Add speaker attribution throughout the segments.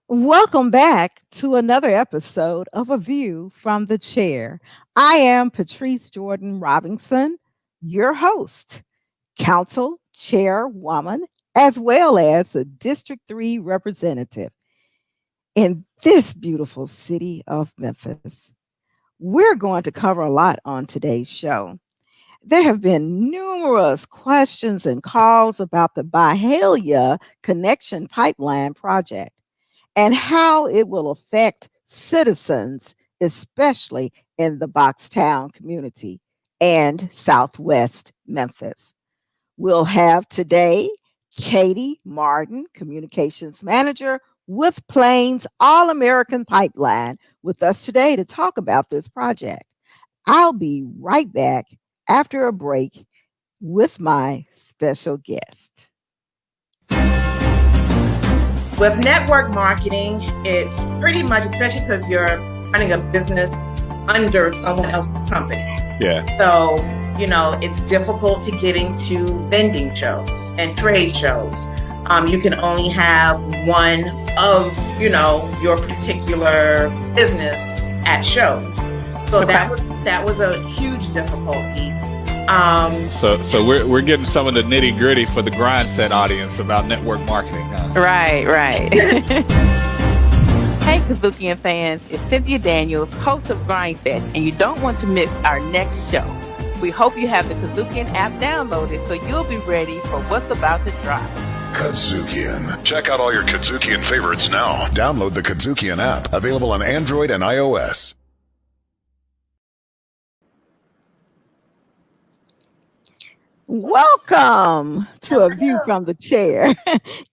Speaker 1: Welcome back to another episode of A View from the Chair. I am Patrice Jordan Robinson, your host, Council Chairwoman, as well as a District 3 representative in this beautiful city of Memphis. We're going to cover a lot on today's show. There have been numerous questions and calls about the Bahaya Connection Pipeline project and how it will affect citizens, especially in the Boxtown community and Southwest Memphis. We'll have today Katie Martin, Communications Manager with Plains All American Pipeline, with us today to talk about this project. I'll be right back after a break with my special guest.
Speaker 2: With network marketing, it's pretty much, especially because you're running a business under someone else's company.
Speaker 3: Yeah.
Speaker 2: So, it's difficult to get into vending shows and trade shows. You can only have one of, your particular business at shows. So that was a huge difficulty.
Speaker 3: So we're getting some of the nitty gritty for the grind set audience about network marketing. Huh?
Speaker 4: Right. Hey, KUDZUKIAN fans, it's Cynthia Daniels, host of Grindset, and you don't want to miss our next show. We hope you have the KUDZUKIAN app downloaded so you'll be ready for what's about to drop.
Speaker 5: KUDZUKIAN. Check out all your KUDZUKIAN favorites now. Download the KUDZUKIAN app, available on Android and iOS.
Speaker 1: Welcome to A View from the Chair.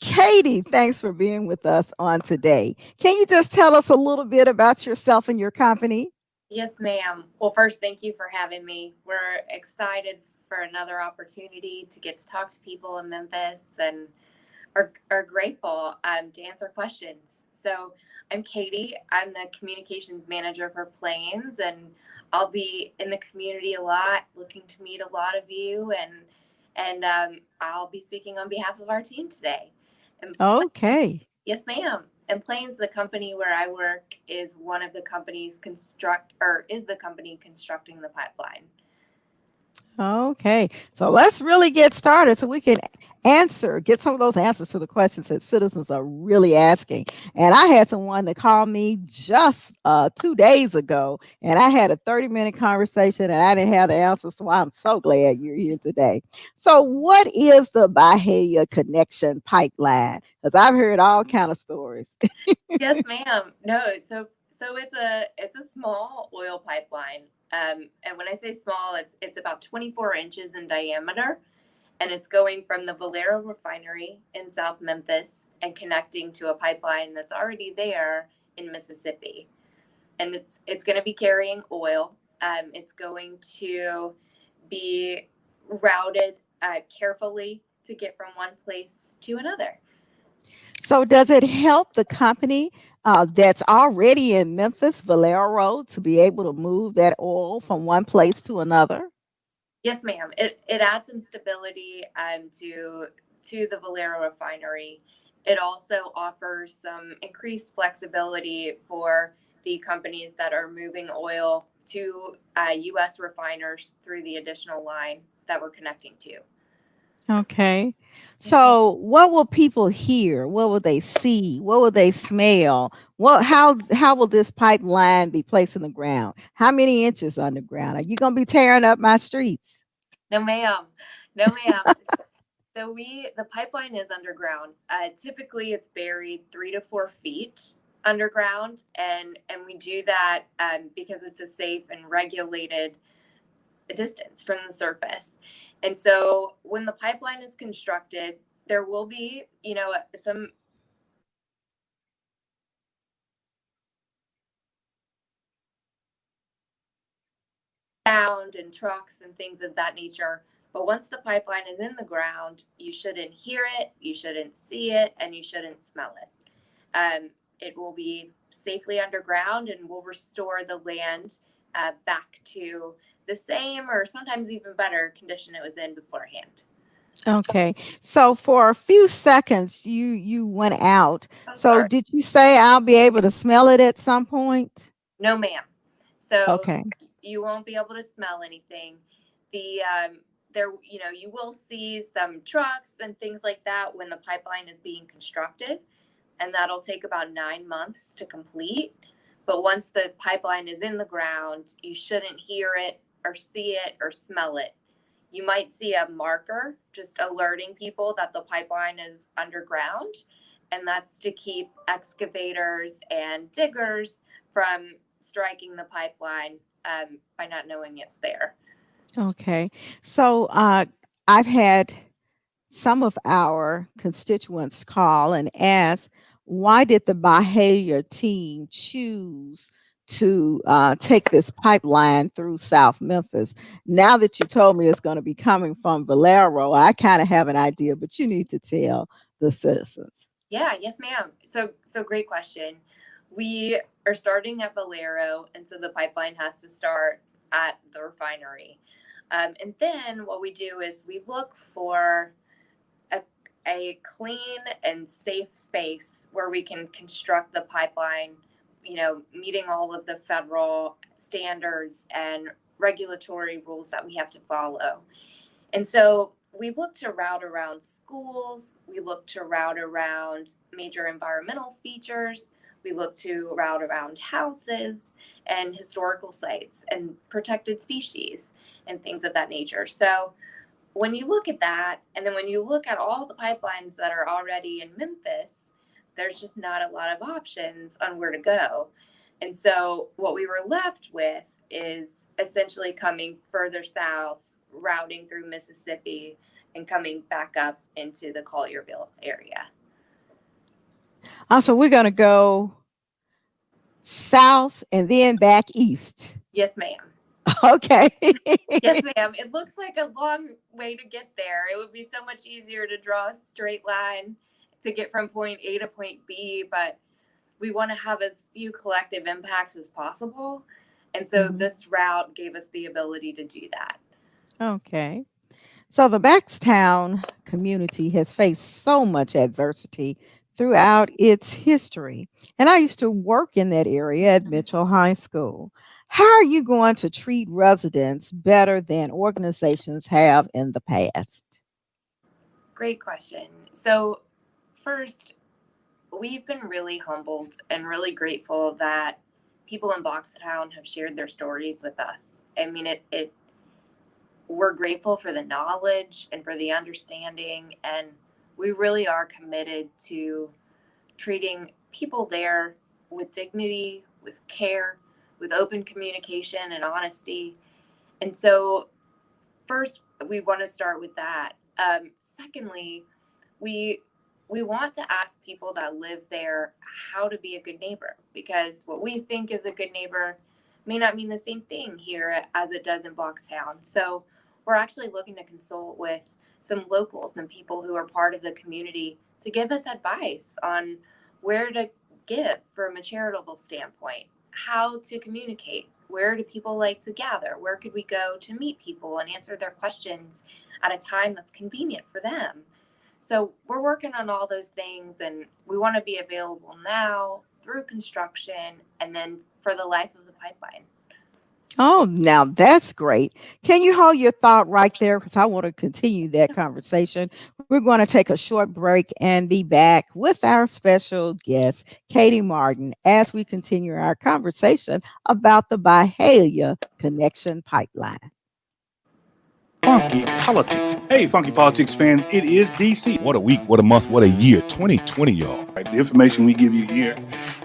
Speaker 1: Katie, thanks for being with us on today. Can you just tell us a little bit about yourself and your company?
Speaker 6: Yes, ma'am. Well, first, thank you for having me. We're excited for another opportunity to get to talk to people in Memphis and are grateful to answer questions. So I'm Katie. I'm the communications manager for Plains, and I'll be in the community a lot, looking to meet a lot of you, and I'll be speaking on behalf of our team today. And
Speaker 1: Okay.
Speaker 6: Yes, ma'am. And Plains, the company where I work, is one of the companies is the company constructing the pipeline.
Speaker 1: Okay. So let's really get started so we can get some of those answers to the questions that citizens are really asking. And I had someone that called me just 2 days ago, and I had a 30-minute conversation and I didn't have the answer. So I'm so glad you're here today. So what is the Bahaya Connection Pipeline? Because I've heard all kind of stories.
Speaker 6: Yes, ma'am. No, so it's a small oil pipeline. And when I say small, it's about 24 inches in diameter, and it's going from the Valero refinery in South Memphis and connecting to a pipeline that's already there in Mississippi. And it's going to be carrying oil. It's going to be routed carefully to get from one place to another.
Speaker 1: So does it help the company that's already in Memphis, Valero, to be able to move that oil from one place to another?
Speaker 6: Yes, ma'am. It adds some stability to the Valero refinery. It also offers some increased flexibility for the companies that are moving oil to U.S. refiners through the additional line that we're connecting to.
Speaker 1: Okay. So what will people hear? What will they see? What will they smell? How will this pipeline be placed in the ground? How many inches underground? Are you going to be tearing up my streets?
Speaker 6: No, ma'am. No, ma'am. So the pipeline is underground. Typically, it's buried 3 to 4 feet underground, and we do that because it's a safe and regulated distance from the surface. And so when the pipeline is constructed, there will be, some sound and trucks and things of that nature. But once the pipeline is in the ground, you shouldn't hear it, you shouldn't see it, and you shouldn't smell it. It will be safely underground and will restore the land back to the same or sometimes even better condition it was in beforehand.
Speaker 1: Okay. So for a few seconds, you went out.
Speaker 6: Oh,
Speaker 1: So
Speaker 6: sorry.
Speaker 1: did you say I'll be able to smell it at some point?
Speaker 6: No, ma'am. So
Speaker 1: Okay.
Speaker 6: you won't be able to smell anything. The there, you know, you will see some trucks and things like that when the pipeline is being constructed, and that'll take about 9 months to complete. But once the pipeline is in the ground, you shouldn't hear it or see it or smell it. You might see a marker just alerting people that the pipeline is underground, and that's to keep excavators and diggers from striking the pipeline by not knowing it's there.
Speaker 1: Okay. So I've had some of our constituents call and ask, why did the Bahaya team choose to take this pipeline through South Memphis? Now that you told me it's going to be coming from Valero, I kind of have an idea, but you need to tell the citizens.
Speaker 6: Yeah, yes, ma'am. So great question. We are starting at Valero, and so the pipeline has to start at the refinery. And then what we do is we look for a clean and safe space where we can construct the pipeline, you know, meeting all of the federal standards and regulatory rules that we have to follow. And so we look to route around schools, we look to route around major environmental features, we look to route around houses and historical sites and protected species and things of that nature. So when you look at that, and then when you look at all the pipelines that are already in Memphis, there's just not a lot of options on where to go. And so what we were left with is essentially coming further south, routing through Mississippi, and coming back up into the Collierville area.
Speaker 1: Also, we're going to go south and then back east.
Speaker 6: Yes, ma'am.
Speaker 1: Okay.
Speaker 6: Yes, ma'am. It looks like a long way to get there. It would be so much easier to draw a straight line to get from point A to point B, but we want to have as few collective impacts as possible. And so this route gave us the ability to do that.
Speaker 1: Okay. So the Backstown community has faced so much adversity throughout its history. And I used to work in that area at Mitchell High School. How are you going to treat residents better than organizations have in the past?
Speaker 6: Great question. So first, we've been really humbled and really grateful that people in Boxtown have shared their stories with us. I mean, we're grateful for the knowledge and for the understanding, and we really are committed to treating people there with dignity, with care, with open communication and honesty. And so first, we want to start with that. Secondly, we want to ask people that live there how to be a good neighbor, because what we think is a good neighbor may not mean the same thing here as it does in Boxtown. So we're actually looking to consult with some locals and people who are part of the community to give us advice on where to give from a charitable standpoint, how to communicate, where do people like to gather, where could we go to meet people and answer their questions at a time that's convenient for them. So we're working on all those things, and we want to be available now through construction and then for the life of the pipeline.
Speaker 1: Oh, now that's great. Can you hold your thought right there? Because I want to continue that conversation. We're going to take a short break and be back with our special guest, Katie Martin, as we continue our conversation about the Bahia Connection Pipeline.
Speaker 7: Funky Politics. Hey, Funky Politics fans, it is DC. What a week, what a month, what a year. 2020, y'all. Right, the information we give you here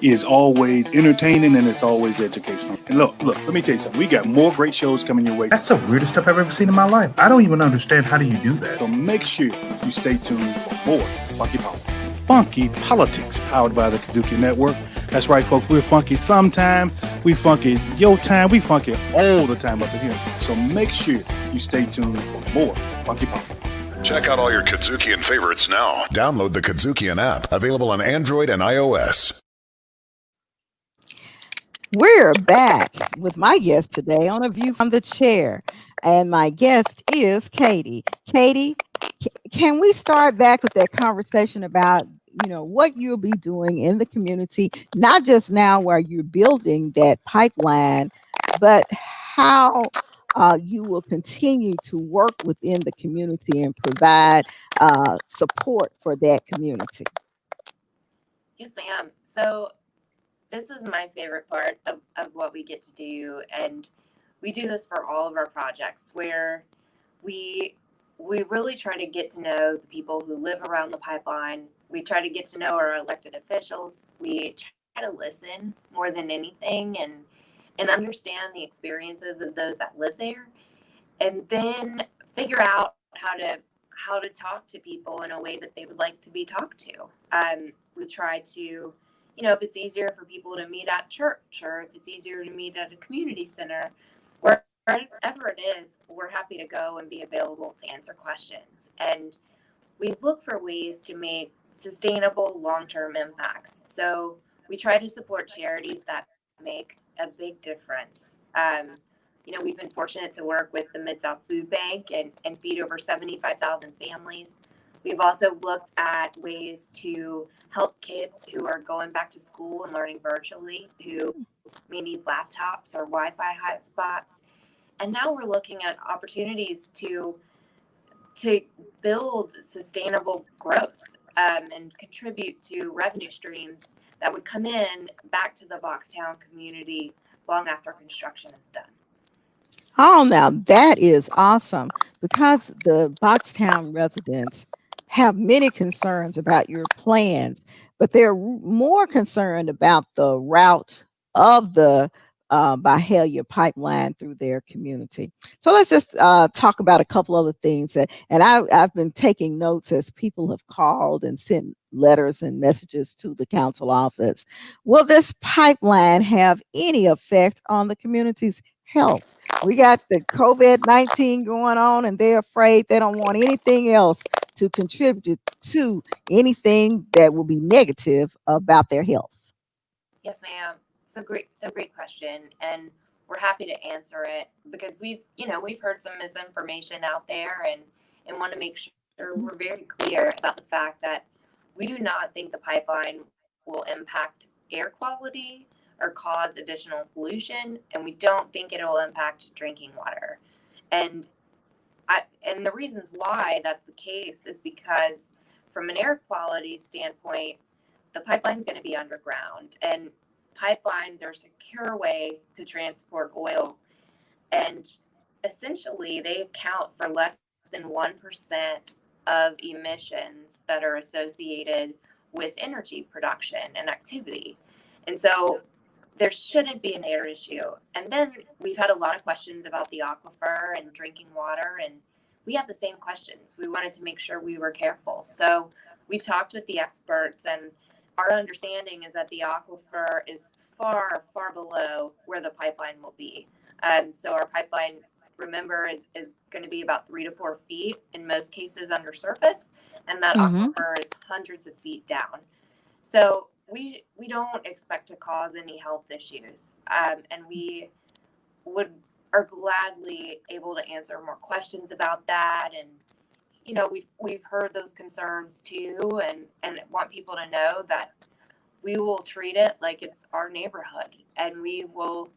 Speaker 7: is always entertaining and it's always educational. And look, let me tell you something. We got more great shows coming your way.
Speaker 8: That's the weirdest stuff I've ever seen in my life. I don't even understand, how do you do that?
Speaker 7: So make sure you stay tuned for more Funky Politics. Funky Politics, powered by the KUDZUKIAN Network. That's right, folks. We're funky sometime. We funky your time. We funky all the time up in here. So make sure you stay tuned for more Funky Politics.
Speaker 5: Check out all your KUDZUKIAN favorites now. Download the KUDZUKIAN app, available on Android and iOS.
Speaker 1: We're back with my guest today on A View from the Chair. And my guest is Katie. Katie, Can we start back with that conversation about what you'll be doing in the community, not just now where you're building that pipeline, but how you will continue to work within the community and provide support for that community?
Speaker 6: Yes, ma'am. So this is my favorite part of what we get to do, and we do this for all of our projects where we we really try to get to know the people who live around the pipeline. We try to get to know our elected officials. We try to listen more than anything, and understand the experiences of those that live there, and then figure out how to talk to people in a way that they would like to be talked to. We try to, if it's easier for people to meet at church, or if it's easier to meet at a community center, wherever it is, we're happy to go and be available to answer questions. And we look for ways to make sustainable long-term impacts. So we try to support charities that make a big difference. We've been fortunate to work with the Mid-South Food Bank and feed over 75,000 families. We've also looked at ways to help kids who are going back to school and learning virtually, who may need laptops or Wi-Fi hotspots. And now we're looking at opportunities to build sustainable growth, and contribute to revenue streams that would come in back to the Boxtown community long after construction is done.
Speaker 1: Oh, now that is awesome, because the Boxtown residents have many concerns about your plans, but they're more concerned about the route of the Bahaya pipeline through their community. So let's just talk about a couple other things. And I've been taking notes as people have called and sent letters and messages to the council office. Will this pipeline have any effect on the community's health? We got the COVID-19 going on, and they're afraid they don't want anything else to contribute to anything that will be negative about their health.
Speaker 6: Yes, ma'am. So great question, and we're happy to answer it because we've heard some misinformation out there, and want to make sure we're very clear about the fact that we do not think the pipeline will impact air quality or cause additional pollution, and we don't think it will impact drinking water. And and the reasons why that's the case is because from an air quality standpoint, the pipeline's going to be underground, and pipelines are a secure way to transport oil, and essentially they account for less than 1% of emissions that are associated with energy production and activity. And so there shouldn't be an air issue. And then we've had a lot of questions about the aquifer and drinking water, and we have the same questions. We wanted to make sure we were careful. So we've talked with the experts, and our understanding is that the aquifer is far, far below where the pipeline will be. So our pipeline, remember, is going to be about 3 to 4 feet in most cases under surface, and that aquifer is hundreds of feet down. So we don't expect to cause any health issues, and we are gladly able to answer more questions about that. And we've heard those concerns too, and want people to know that we will treat it like it's our neighborhood, and we will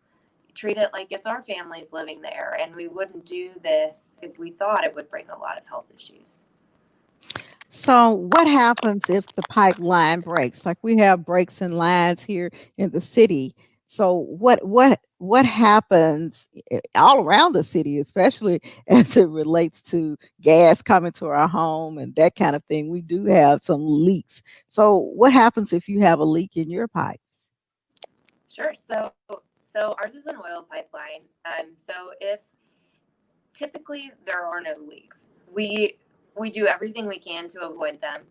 Speaker 6: treat it like it's our families living there, and we wouldn't do this if we thought it would bring a lot of health issues.
Speaker 1: So what happens if the pipeline breaks? Like, we have breaks in lines here in the city. So what happens all around the city, especially as it relates to gas coming to our home and that kind of thing? We do have some leaks. So what happens if you have a leak in your pipes?
Speaker 6: Sure. So ours is an oil pipeline. So if typically there are no leaks, we do everything we can to avoid them.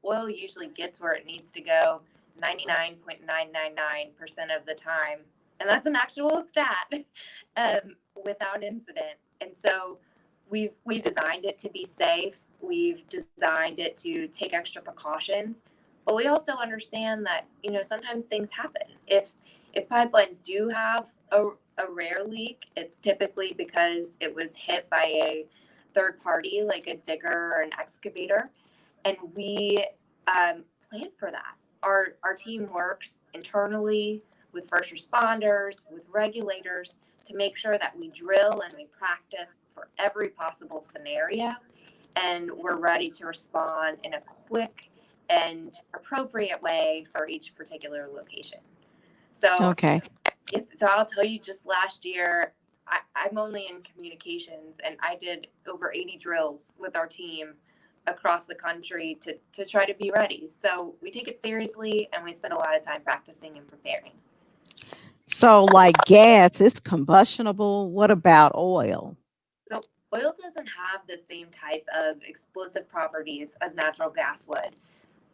Speaker 6: Oil usually gets where it needs to go 99.999% of the time. And that's an actual stat, without incident. And so we designed it to be safe. We've designed it to take extra precautions, but we also understand that, sometimes things happen. If pipelines do have a rare leak, it's typically because it was hit by third party, like a digger or an excavator, and we plan for that. Our team works internally with first responders, with regulators, to make sure that we drill and we practice for every possible scenario, and we're ready to respond in a quick and appropriate way for each particular location. So,
Speaker 1: Okay.
Speaker 6: so I'll tell you, just last year, I'm only in communications, and I did over 80 drills with our team across the country to try to be ready. So we take it seriously, and we spend a lot of time practicing and preparing.
Speaker 1: So, like gas, it's combustible. What about oil?
Speaker 6: So oil doesn't have the same type of explosive properties as natural gas would.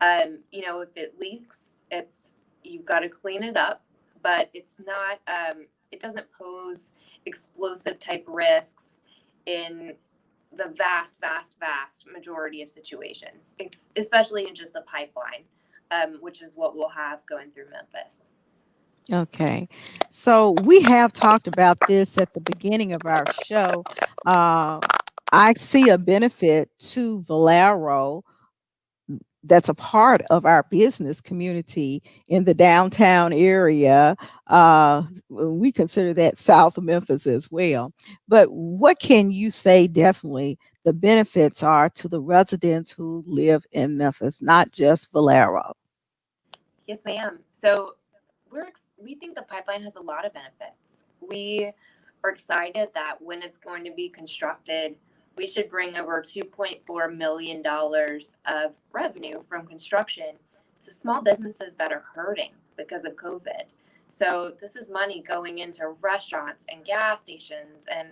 Speaker 6: If it leaks, you've got to clean it up, but it's not. It doesn't pose explosive type risks in the vast majority of situations, especially in just the pipeline, which is what we'll have going through Memphis.
Speaker 1: Okay. So we have talked about this at the beginning of our show. I see a benefit to Valero that's a part of our business community in the downtown area. We consider that South of Memphis as well. But what can you say definitely the benefits are to the residents who live in Memphis, not just Valero?
Speaker 6: Yes, ma'am. So we think the pipeline has a lot of benefits. We are excited that when it's going to be constructed, we should bring over $2.4 million of revenue from construction to small businesses that are hurting because of COVID. So this is money going into restaurants and gas stations and,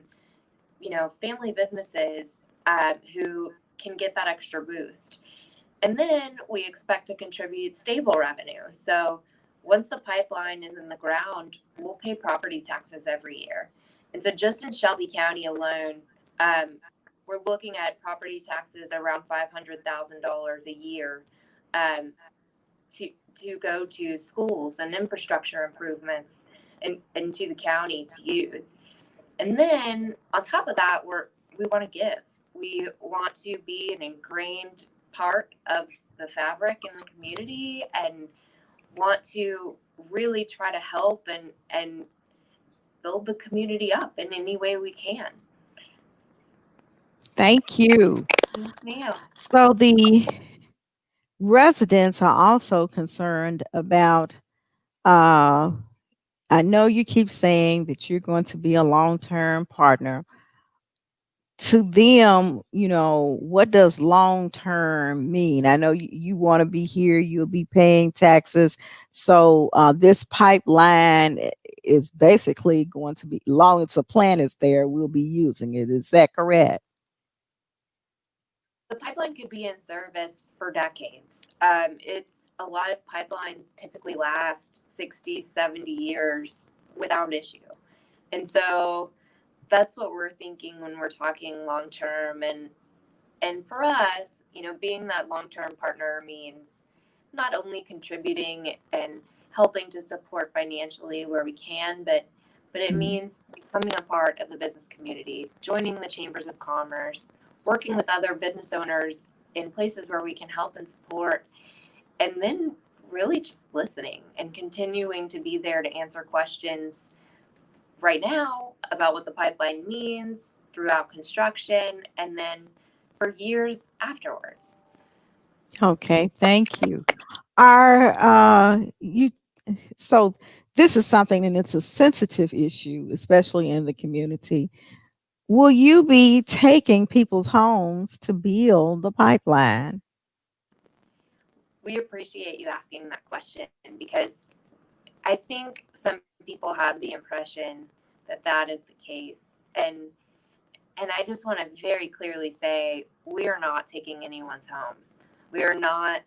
Speaker 6: family businesses who can get that extra boost. And then we expect to contribute stable revenue. So once the pipeline is in the ground, we'll pay property taxes every year. And so just in Shelby County alone, we're looking at property taxes around $500,000 a year to go to schools and infrastructure improvements and to the county to use. And then on top of that, we want to give. We want to be an ingrained part of the fabric in the community and want to really try to help and build the community up in any way we can.
Speaker 1: Thank you.
Speaker 6: Yes, ma'am.
Speaker 1: So the residents are also concerned about, I know you keep saying that you're going to be a long-term partner. To them, what does long-term mean? I know you want to be here, you'll be paying taxes. So this pipeline is basically going to be, long as the plan is there, we'll be using it. Is that correct?
Speaker 6: The pipeline could be in service for decades. It's a lot of pipelines typically last 60, 70 years without issue. And so that's what we're thinking when we're talking long term. And for us, being that long term partner means not only contributing and helping to support financially where we can, but it means becoming a part of the business community, joining the chambers of commerce, working with other business owners in places where we can help and support, and then really just listening and continuing to be there to answer questions right now about what the pipeline means throughout construction and then for years afterwards.
Speaker 1: Okay, thank you. Are you so this is something, and it's a sensitive issue, especially in the community. Will you be taking people's homes to build the pipeline?
Speaker 6: We appreciate you asking that question because I think some people have the impression that that is the case. And I just want to very clearly say we are not taking anyone's home. We are not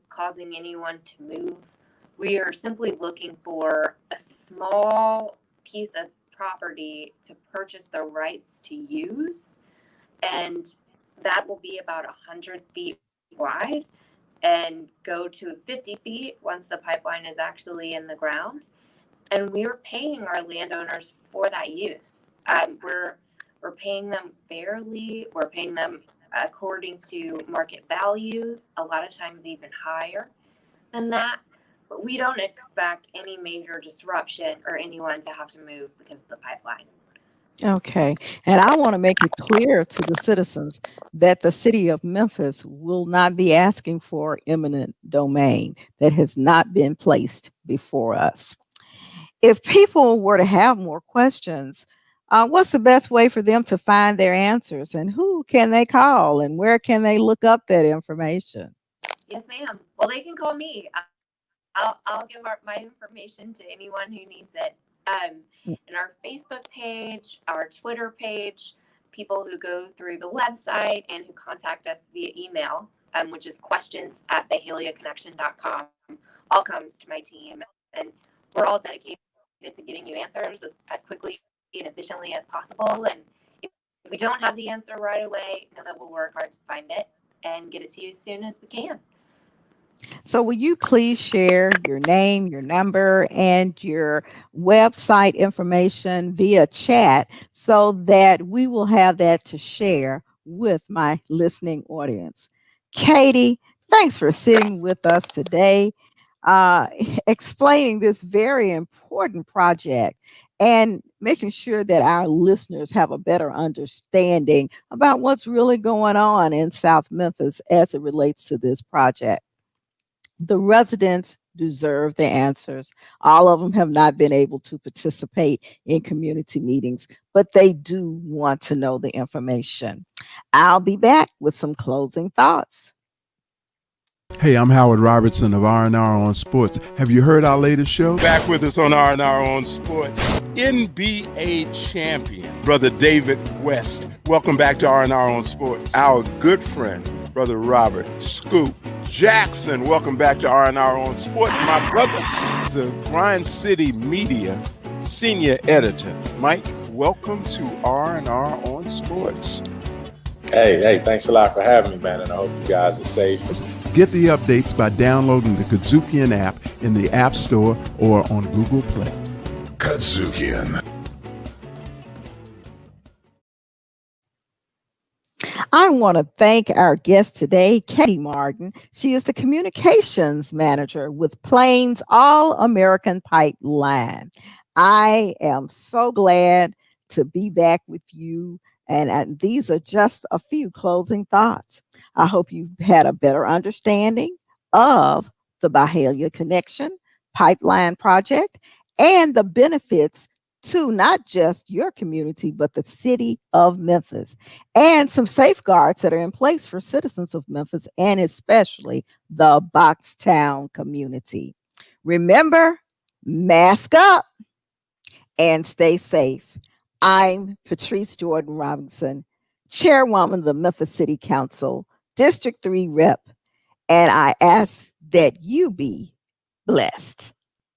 Speaker 6: causing anyone to move. We are simply looking for a small piece of property to purchase the rights to use. And that will be about 100 feet wide and go to 50 feet once the pipeline is actually in the ground. And we are paying our landowners for that use. We're paying them fairly. We're paying them according to market value, a lot of times even higher than that. But we don't expect any major disruption or anyone to have to move because of the pipeline.
Speaker 1: Okay. And I want to make it clear to the citizens that the city of Memphis will not be asking for eminent domain that has not been placed before us. If people were to have more questions, what's the best way for them to find their answers, and who can they call, and where can they look up that information?
Speaker 6: Yes, ma'am. Well, they can call me. I'll give my information to anyone who needs it. In our Facebook page, our Twitter page, people who go through the website and who contact us via email, which is questions@bahaliaconnection.com, all comes to my team. And we're all dedicated to getting you answers as quickly and efficiently as possible. And if we don't have the answer right away, know that we'll work hard to find it and get it to you as soon as we can.
Speaker 1: So will you please share your name, your number, and your website information via chat so that we will have that to share with my listening audience? Katie, thanks for sitting with us today, uh, explaining this very important project and making sure that our listeners have a better understanding about what's really going on in South Memphis as it relates to this project. The residents deserve the answers. All of them have not been able to participate in community meetings, but they do want to know the information. I'll be back with some closing thoughts.
Speaker 9: Hey, I'm Howard Robertson of R&R on Sports. Have you heard our latest show?
Speaker 10: Back with us on R&R on Sports, NBA champion, Brother David West. Welcome back to R&R on Sports. Our good friend, Brother Robert Scoop Jackson. Welcome back to R&R on Sports. My brother, the Grind City Media senior editor. Mike, welcome to R&R on Sports.
Speaker 11: Hey, thanks a lot for having me, man, and I hope you guys are safe.
Speaker 9: Get the updates by downloading the KUDZUKIAN app in the App Store or on Google Play.
Speaker 5: KUDZUKIAN.
Speaker 1: I want to thank our guest today, Katie Martin. She is the communications manager with Plains All American Pipeline. I am so glad to be back with you. And these are just a few closing thoughts. I hope you've had a better understanding of the Bahaya Connection Pipeline Project and the benefits to not just your community, but the city of Memphis, and some safeguards that are in place for citizens of Memphis and especially the Boxtown community. Remember, mask up and stay safe. I'm Patrice Jordan Robinson, Chairwoman of the Memphis City Council, District 3 Rep, and I ask that you be blessed.